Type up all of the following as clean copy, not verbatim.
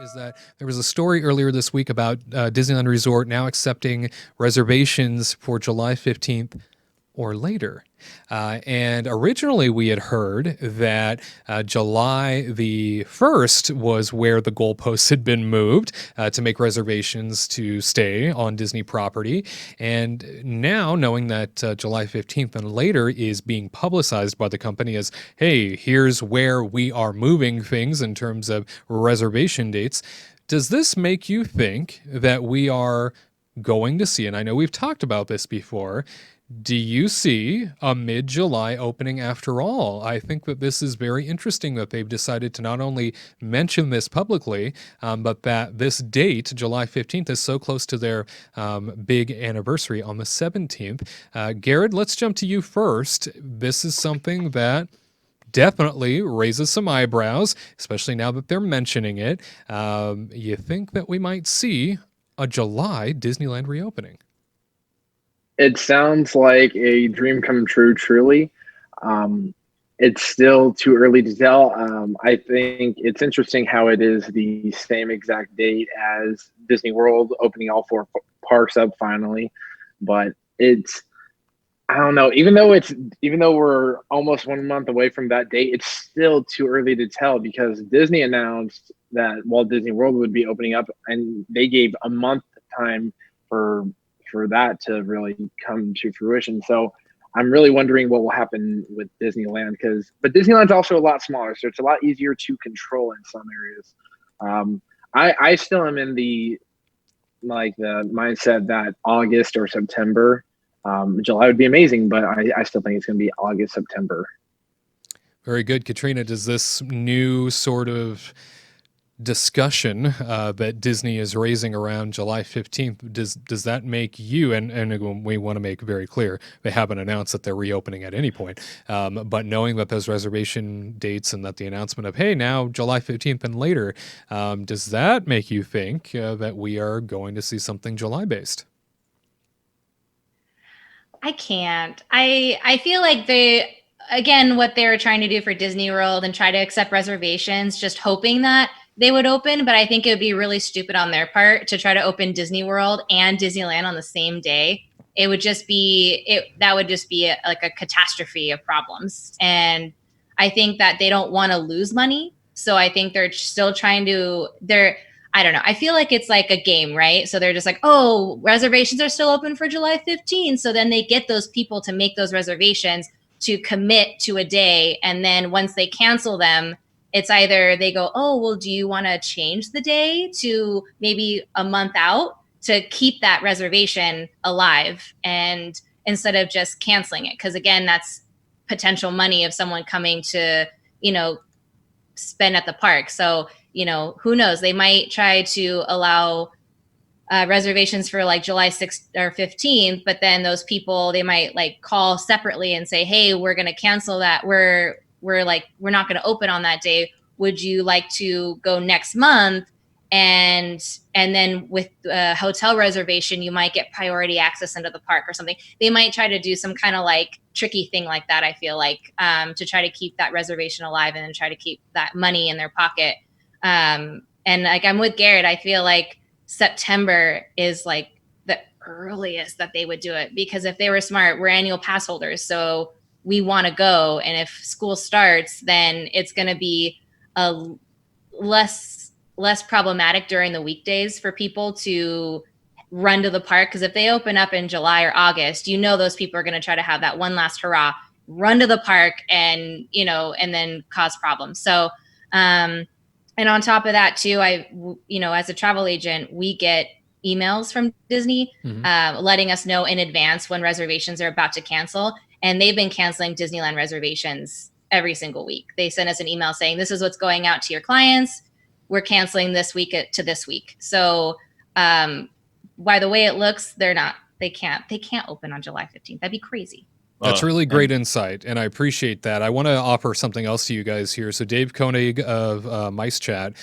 is that there was a story earlier this week about Disneyland Resort now accepting reservations for July 15th or later. And originally we had heard that July the 1st was where the goalposts had been moved to make reservations to stay on Disney property. And now, knowing that July 15th and later is being publicized by the company as, hey, here's where we are moving things in terms of reservation dates, does this make you think that we are going to see, and I know we've talked about this before, do you see a mid-July opening after all? I think that this is very interesting that they've decided to not only mention this publicly, but that this date, July 15th, is so close to their big anniversary on the 17th. Garrett, let's jump to you first. This is something that definitely raises some eyebrows, especially now that they're mentioning it. You think that we might see a July Disneyland reopening? It sounds like a dream come true, truly. It's still too early to tell. I think it's interesting how it is the same exact date as Disney World opening all four parks up finally. But I don't know. Even though we're almost 1 month away from that date, it's still too early to tell because Disney announced that Walt Disney World would be opening up, and they gave a month time for that to really come to fruition. So I'm really wondering what will happen with Disneyland but Disneyland's also a lot smaller, so it's a lot easier to control in some areas. I still am in the mindset that August or September. July would be amazing, but I still think it's going to be August, September. Very good. Katrina, does this new sort of discussion that Disney is raising around July 15th, does that make you, and we want to make very clear, they haven't announced that they're reopening at any point, but knowing that those reservation dates and that the announcement of, hey, now July 15th and later, does that make you think that we are going to see something July-based? I can't. I feel like what they were trying to do for Disney World and try to accept reservations, just hoping that they would open, but I think it would be really stupid on their part to try to open Disney World and Disneyland on the same day. It would just be like a catastrophe of problems. And I think that they don't want to lose money. So I think they're still trying to, I don't know. I feel like it's like a game, right? So they're just like, oh, reservations are still open for July 15th. So then they get those people to make those reservations to commit to a day. And then once they cancel them, it's either they go, oh, well, do you want to change the day to maybe a month out to keep that reservation alive and instead of just canceling it? Because again, that's potential money of someone coming to, spend at the park. So, who knows? They might try to allow reservations for like July 6th or 15th, but then those people, they might like call separately and say, hey, we're going to cancel that. We're not going to open on that day. Would you like to go next month? And then with a hotel reservation, you might get priority access into the park or something. They might try to do some kind of like tricky thing like that, I feel like, to try to keep that reservation alive and then try to keep that money in their pocket. And like, I'm with Garrett. I feel like September is like the earliest that they would do it, because if they were smart, we're annual pass holders. So we want to go. And if school starts, then it's going to be a less problematic during the weekdays for people to run to the park. Because if they open up in July or August, those people are going to try to have that one last hurrah, run to the park and then cause problems. So, and on top of that too, as a travel agent, we get emails from Disney, letting us know in advance when reservations are about to cancel. And they've been canceling Disneyland reservations every single week. They send us an email saying, this is what's going out to your clients. We're canceling this week to this week. So by the way it looks, they can't open on July 15th. That'd be crazy. That's really great insight, and I appreciate that. I want to offer something else to you guys here. So Dave Koenig of Mice Chat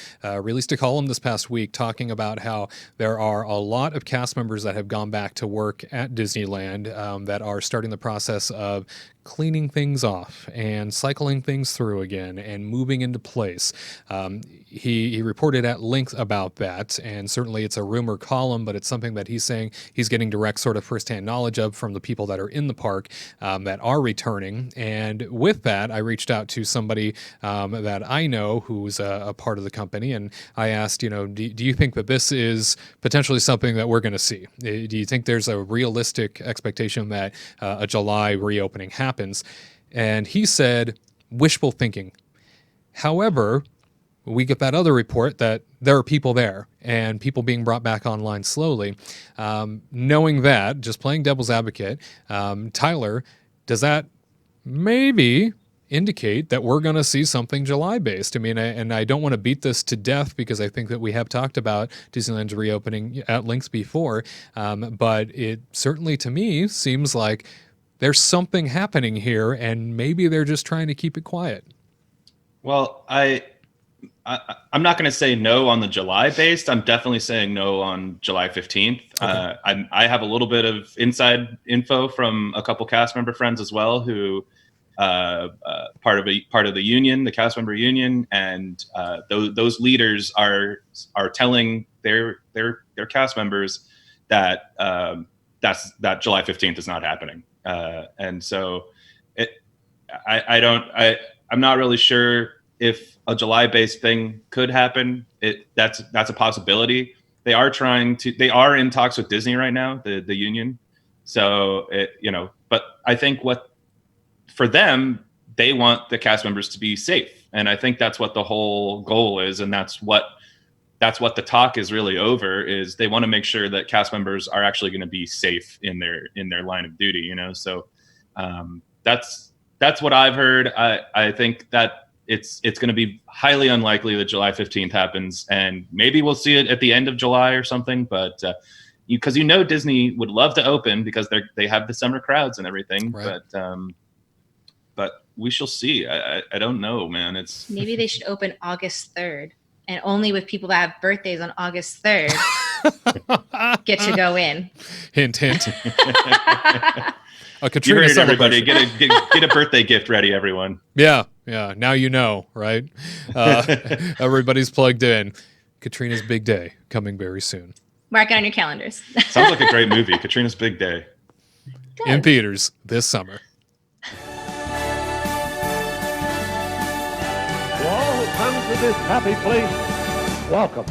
released a column this past week talking about how there are a lot of cast members that have gone back to work at Disneyland that are starting the process of cleaning things off and cycling things through again and moving into place. He reported at length about that, and certainly it's a rumor column, but it's something that he's saying he's getting direct sort of firsthand knowledge of from the people that are in the park that are returning. And with that, I reached out to somebody that I know who's a part of the company, and I asked, do you think that this is potentially something that we're going to see? Do you think there's a realistic expectation that a July reopening happens? And he said, wishful thinking. However, we get that other report that there are people there and people being brought back online slowly. Knowing that, just playing devil's advocate, Tyler, does that maybe indicate that we're going to see something July-based? I mean, and I don't want to beat this to death because I think that we have talked about Disneyland's reopening at length before, but it certainly to me seems like there's something happening here, and maybe they're just trying to keep it quiet. Well, I'm not going to say no on the July based. I'm definitely saying no on July 15th. Okay. I have a little bit of inside info from a couple cast member friends as well, who part of the union, the cast member union, and those leaders are telling their cast members that that July 15th is not happening. And so I'm not really sure if a July-based thing could happen. That's a possibility. They are in talks with Disney right now, the union. So but I think for them, they want the cast members to be safe, and I think that's what the whole goal is, and that's what the talk is really over. Is they want to make sure that cast members are actually going to be safe in their line of duty. So that's what I've heard. I think that it's going to be highly unlikely that July 15th happens, and maybe we'll see it at the end of July or something. But because Disney would love to open because they have the summer crowds and everything. Right. But we shall see. I don't know, man. It's maybe they should open August 3rd, and only with people that have birthdays on August 3rd get to go in. Hint, hint. Katrina, you heard it, everybody. Get a birthday gift ready, everyone. Yeah. Now you know, right? Everybody's plugged in. Katrina's Big Day coming very soon. Mark it on your calendars. Sounds like a great movie. Katrina's Big Day. In theaters this summer. To all who come to this happy place, welcome.